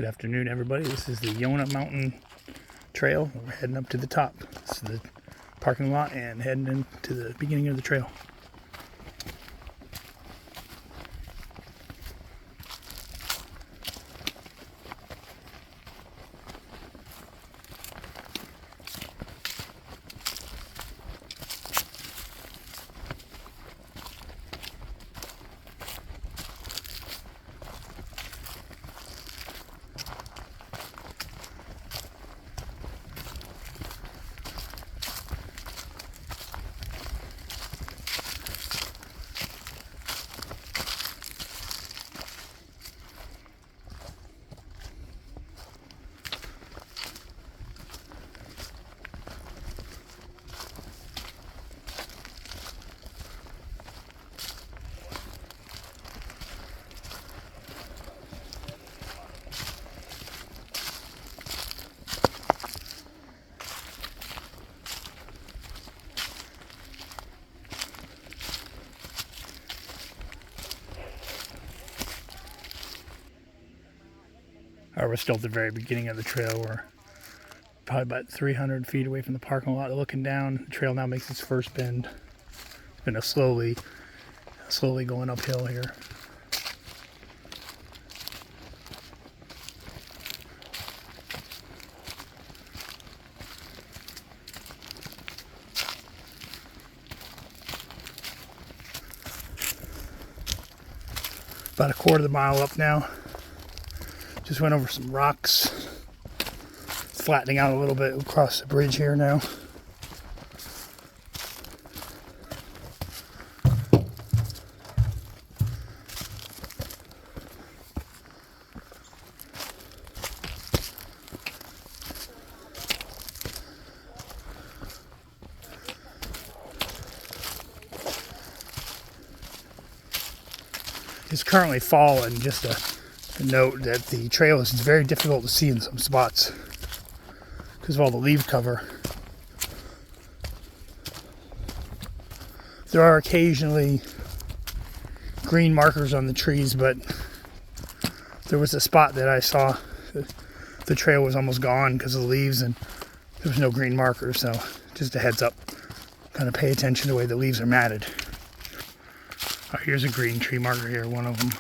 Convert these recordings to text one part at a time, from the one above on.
Good afternoon, everybody. This is the YONAH Mountain Trail. We're heading up to the top. This is the parking lot and heading into the beginning of the trail. We're still at the very beginning of the trail. We're probably about 300 feet away from the parking lot. Looking down, the trail now makes its first bend. It's been a slowly going uphill here. About a quarter of the mile up now. Just went over some rocks, flattening out a little bit across the bridge here now. It's currently fall, and just a note that the trail is very difficult to see in some spots because of all the leaf cover. There are occasionally green markers on the trees, but there was a spot that I saw the trail was almost gone because of the leaves and there was no green markers. So just a heads up, kind of pay attention to the way the leaves are matted. Here's a green tree marker here, one of them.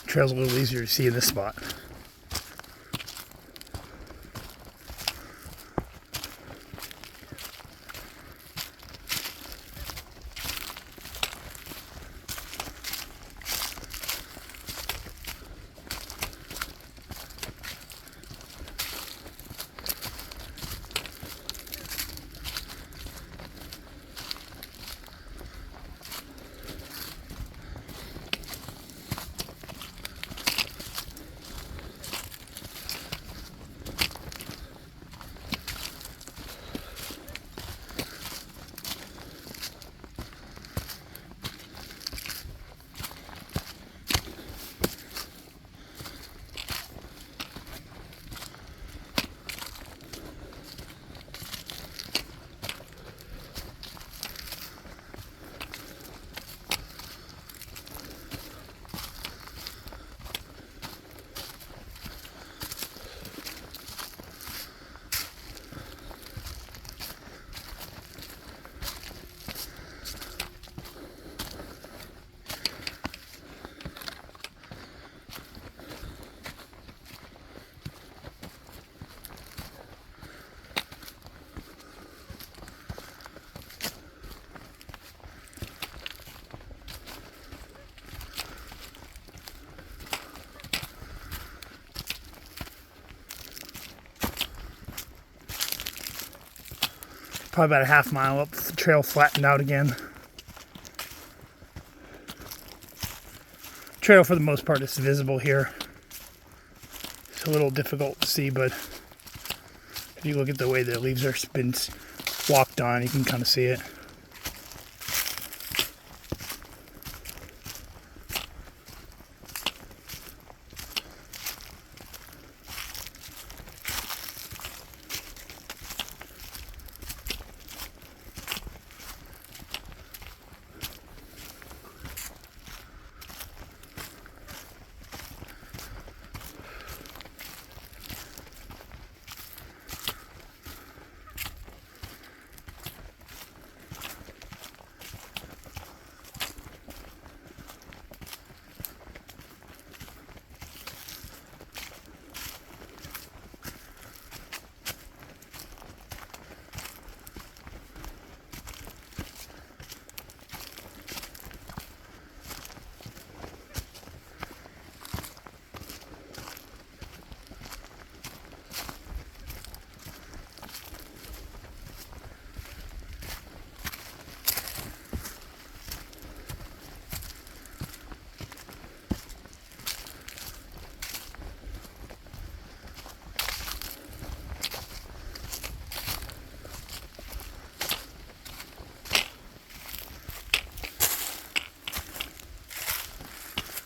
Trail's a little easier to see in this spot. Probably about a half mile up, the trail flattened out again. trail for the most part is visible here. It's a little difficult to see, but if you look at the way the leaves are been walked on, you can kind of see it.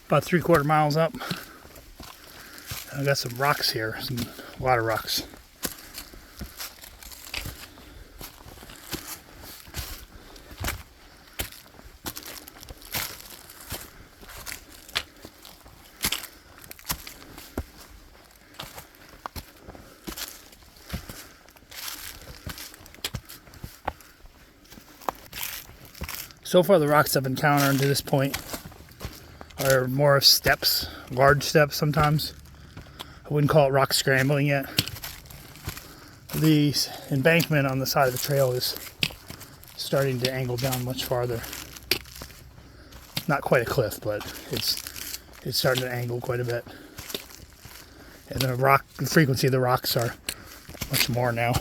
About 3/4 miles up. I got some rocks here, a lot of rocks. So far the rocks I've encountered to this point are more of steps, large steps sometimes. I wouldn't call it rock scrambling yet. The embankment on the side of the trail is starting to angle down much farther. Not quite a cliff, but it's starting to angle quite a bit. And the frequency of the rocks are much more now.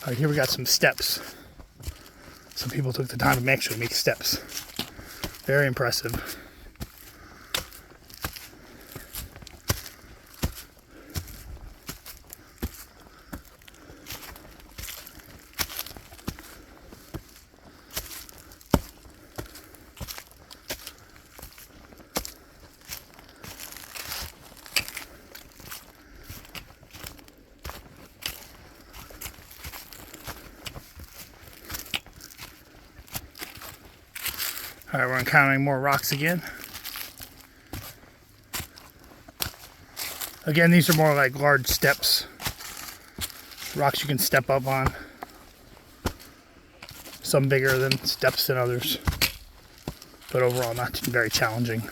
All right, here we got some steps. Some people took the time to actually make steps. Very impressive. All right, we're encountering more rocks again. Again, these are more like large steps. Rocks you can step up on. Some bigger than steps than others. But overall, not very challenging.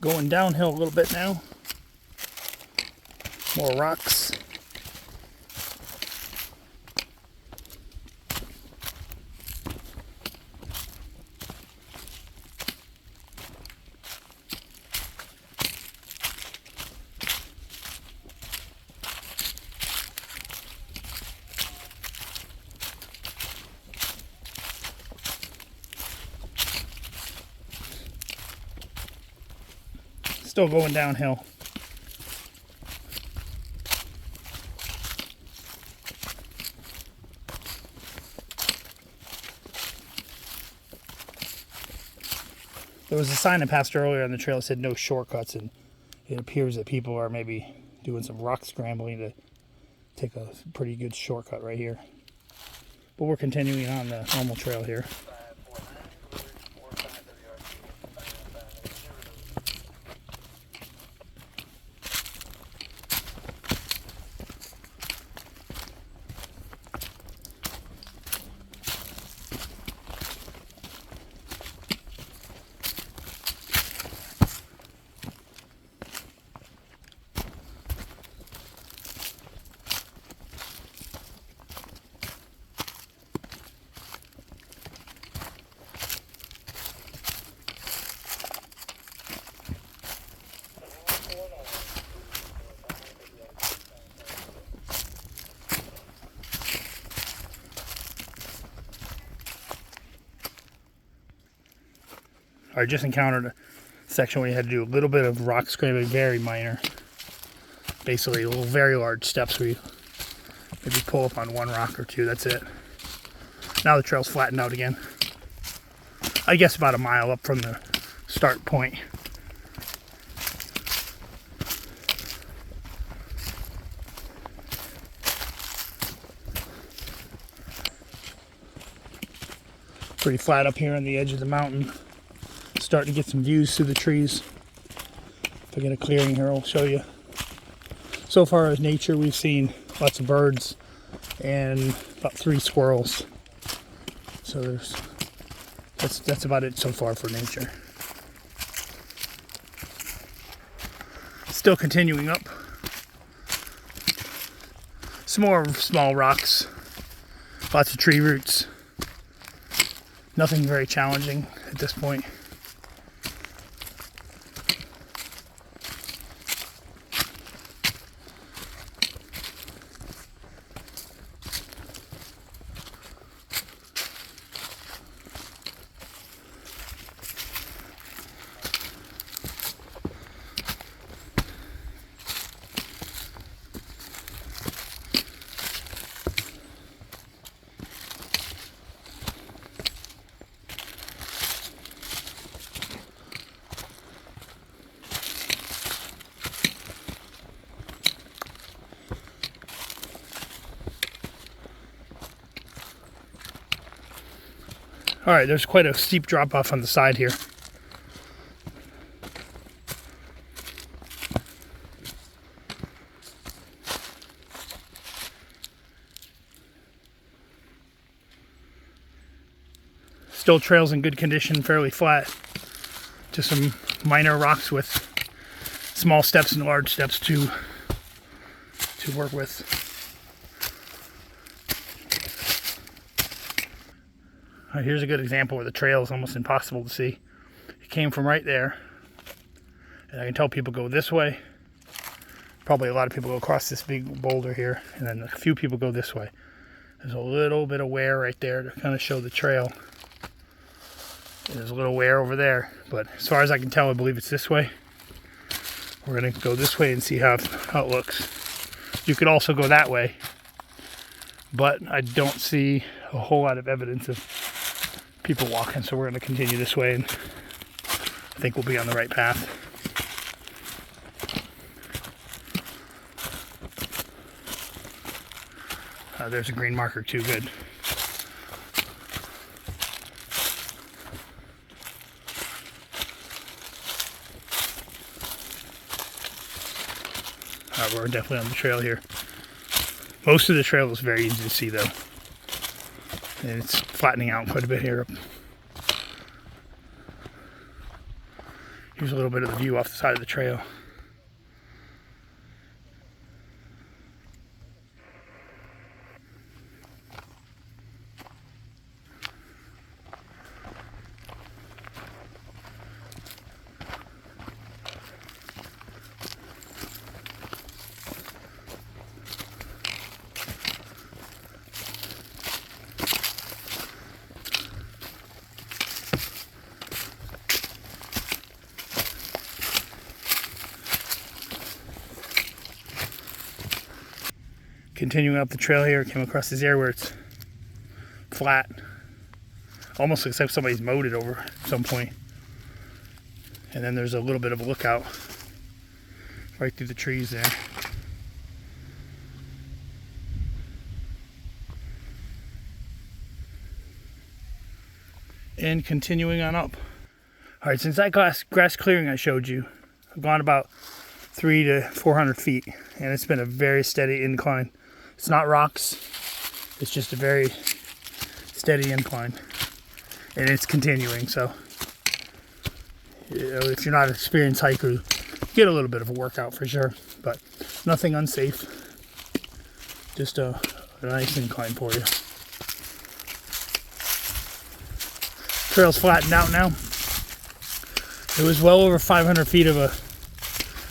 Going downhill a little bit now. More rocks. Still going downhill. There was a sign I passed earlier on the trail that said no shortcuts, and it appears that people are maybe doing some rock scrambling to take a pretty good shortcut right here. But we're continuing on the normal trail here. I just encountered a section where you had to do a little bit of rock scraping, very minor. Basically, little very large steps where you maybe pull up on one rock or two, that's it. Now the trail's flattened out again. I guess about a mile up from the start point. Pretty flat up here on the edge of the mountain. Starting to get some views through the trees. If I get a clearing here, I'll show you. So far as nature, we've seen lots of birds and about 3 squirrels. So that's about it so far for nature. Still continuing up. Some more small rocks. Lots of tree roots. Nothing very challenging at this point. All right, there's quite a steep drop off on the side here. Still trails in good condition, fairly flat. Just some minor rocks with small steps and large steps to work with. Here's a good example where the trail is almost impossible to see. It came from right there, and I can tell people go this way. Probably a lot of people go across this big boulder here, and then a few people go this way. There's a little bit of wear right there to kind of show the trail. There's a little wear over there, but as far as I can tell, I believe it's this way. We're going to go this way and see how it looks. You could also go that way, but I don't see a whole lot of evidence of people walking, so we're going to continue this way, and I think we'll be on the right path. There's a green marker too, good. We're definitely on the trail here. Most of the trail is very easy to see though. And it's flattening out quite a bit here. Here's a little bit of the view off the side of the trail. Continuing up the trail here, came across this area where it's flat. Almost looks like somebody's mowed it over at some point. And then there's a little bit of a lookout right through the trees there. And continuing on up. All right, since that grass clearing I showed you, I've gone about 300 to 400 feet, and it's been a very steady incline. It's not rocks, it's just a very steady incline, and it's continuing. So if you're not an experienced hiker, you get a little bit of a workout for sure, but nothing unsafe, just a nice incline for you. Trail's flattened out now. It was well over 500 feet of a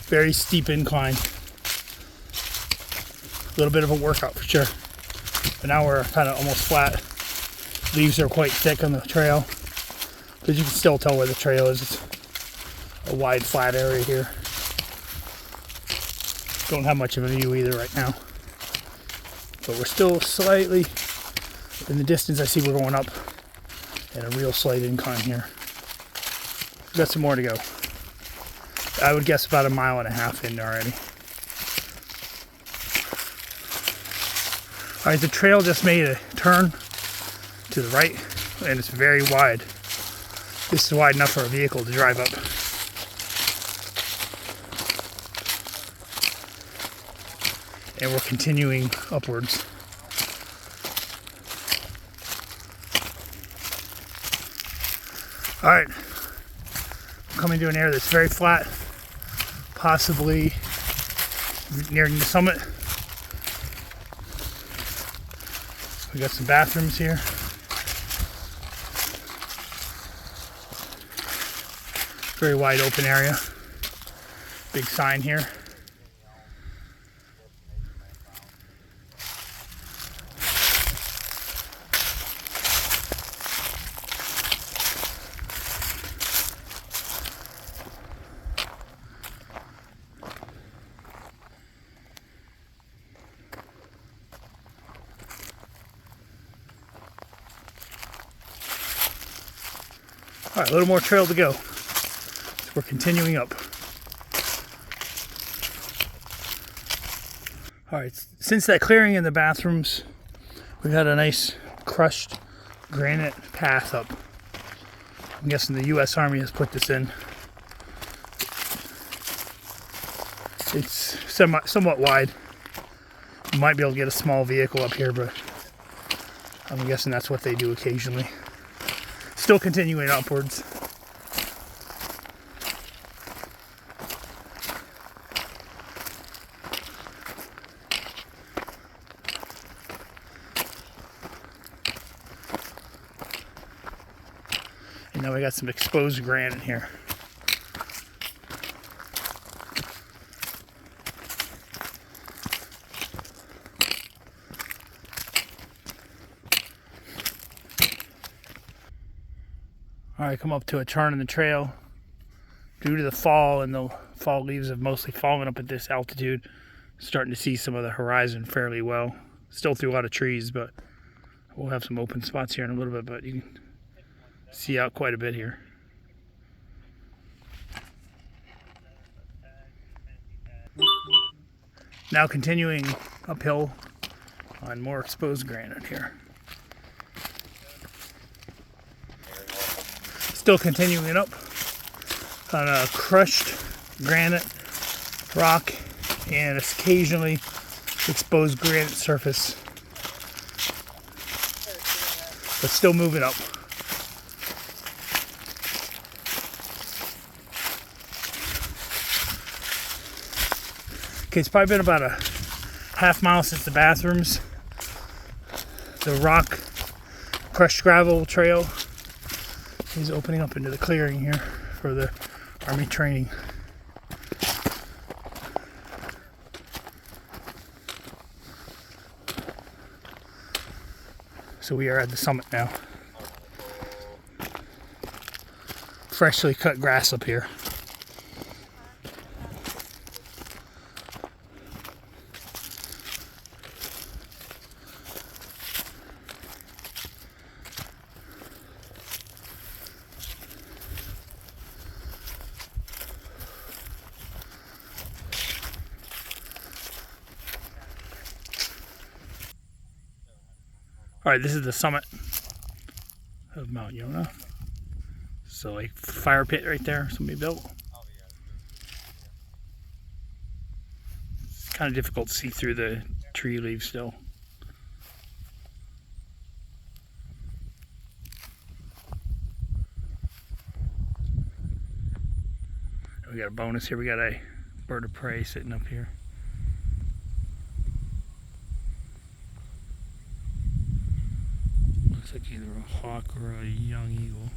very steep incline. A little bit of a workout for sure. But now we're kind of almost flat. Leaves are quite thick on the trail. But you can still tell where the trail is. It's a wide flat area here. Don't have much of a view either right now. But we're still slightly, in the distance I see we're going up and a real slight incline here. We've got some more to go. I would guess about 1.5 miles in already. Alright, the trail just made a turn to the right and it's very wide. This is wide enough for a vehicle to drive up. And we're continuing upwards. Alright, coming to an area that's very flat, possibly nearing the summit. We got some bathrooms here. Very wide open area. Big sign here. All right, a little more trail to go. So we're continuing up. All right, since that clearing in the bathrooms, we've had a nice crushed granite path up. I'm guessing the U.S. Army has put this in. It's somewhat wide. You might be able to get a small vehicle up here, but I'm guessing that's what they do occasionally. Still continuing upwards. And now we got some exposed granite here. All right, come up to a turn in the trail. Due to the fall, and the fall leaves have mostly fallen up at this altitude, starting to see some of the horizon fairly well. Still through a lot of trees, but we'll have some open spots here in a little bit, but you can see out quite a bit here. Now continuing uphill on more exposed granite here. Still continuing up on a crushed granite rock and occasionally exposed granite surface, but still moving up. Okay, it's probably been about a half mile since the bathrooms. The rock crushed gravel trail is opening up into the clearing here for the Army training. So we are at the summit now. Freshly cut grass up here. All right, this is the summit of Mount YONAH. So like fire pit right there, somebody built. It's kind of difficult to see through the tree leaves still. We got a bonus here. We got a bird of prey sitting up here. Looks like either a hawk or a young eagle.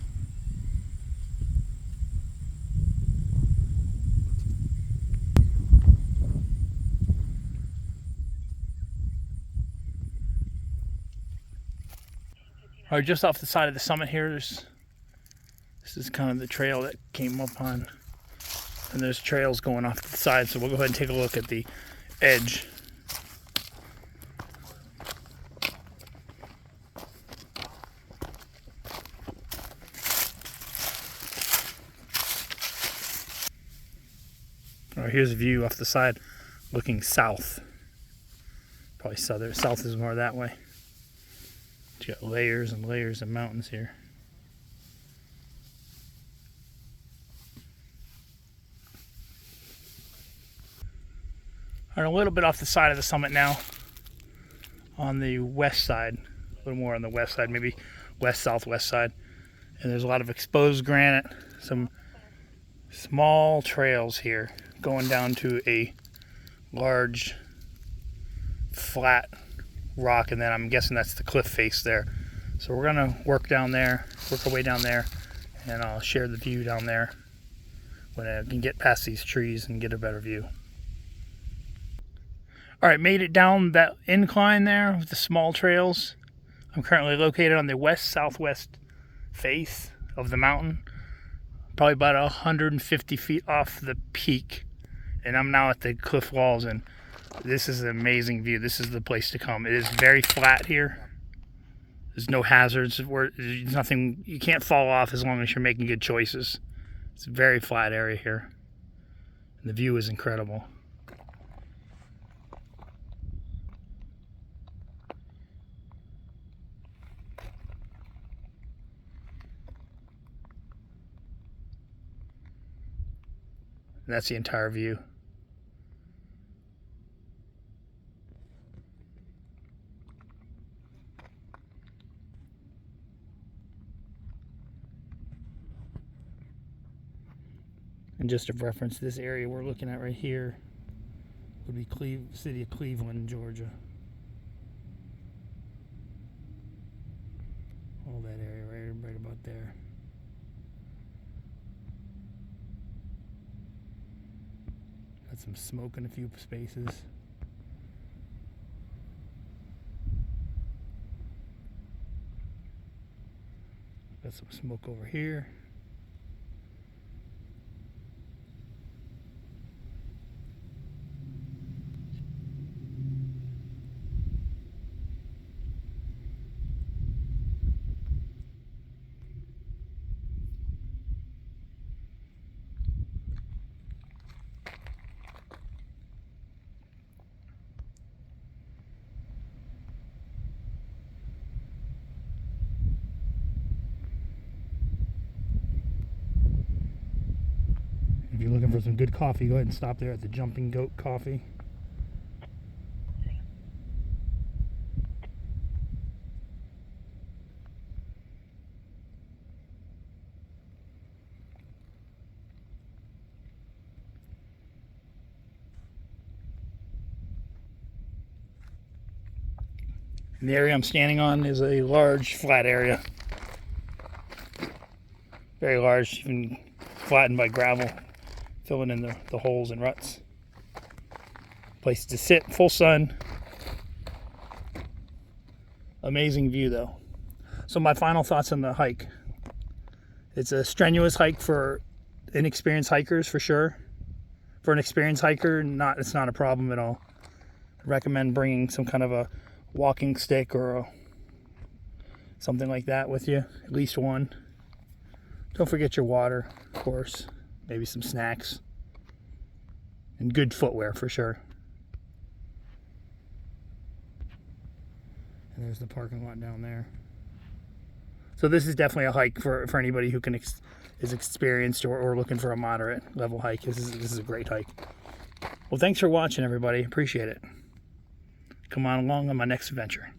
All right, just off the side of the summit here, there's This is kind of the trail that came up on, and there's trails going off to the side, so we'll go ahead and take a look at the edge. All right, here's a view off the side looking south. Probably southern. South is more that way. You got layers and layers of mountains here. All right, a little bit off the side of the summit now. On the west side, a little more on the west side, maybe west-southwest side. And there's a lot of exposed granite, some small trails here going down to a large flat rock, and then I'm guessing that's the cliff face there. So we're gonna work down there, work our way down there, and I'll share the view down there when I can get past these trees and get a better view. All right, made it down that incline there with the small trails. I'm currently located on the west-southwest face of the mountain, probably about 150 feet off the peak, and I'm now at the cliff walls, and this is an amazing view. This is the place to come. It is very flat here. There's no hazards. There's nothing. You can't fall off as long as you're making good choices. It's a very flat area here, and the view is incredible. And that's the entire view. And just of reference, this area we're looking at right here would be city of Cleveland, Georgia. All that area right about there. Got some smoke in a few spaces. Got some smoke over here. If you're looking for some good coffee, go ahead and stop there at the Jumping Goat Coffee. And the area I'm standing on is a large flat area. Very large, even flattened by gravel, filling in the holes and ruts. Place to sit, full sun. Amazing view though. So my final thoughts on the hike. It's a strenuous hike for inexperienced hikers for sure. For an experienced hiker, it's not a problem at all. I recommend bringing some kind of a walking stick or something like that with you, at least one. Don't forget your water, of course, maybe some snacks, and good footwear for sure. And there's the parking lot down there. So this is definitely a hike for anybody who is experienced or looking for a moderate level hike. This is a great hike. Well, thanks for watching, everybody. Appreciate it. Come on along on my next adventure.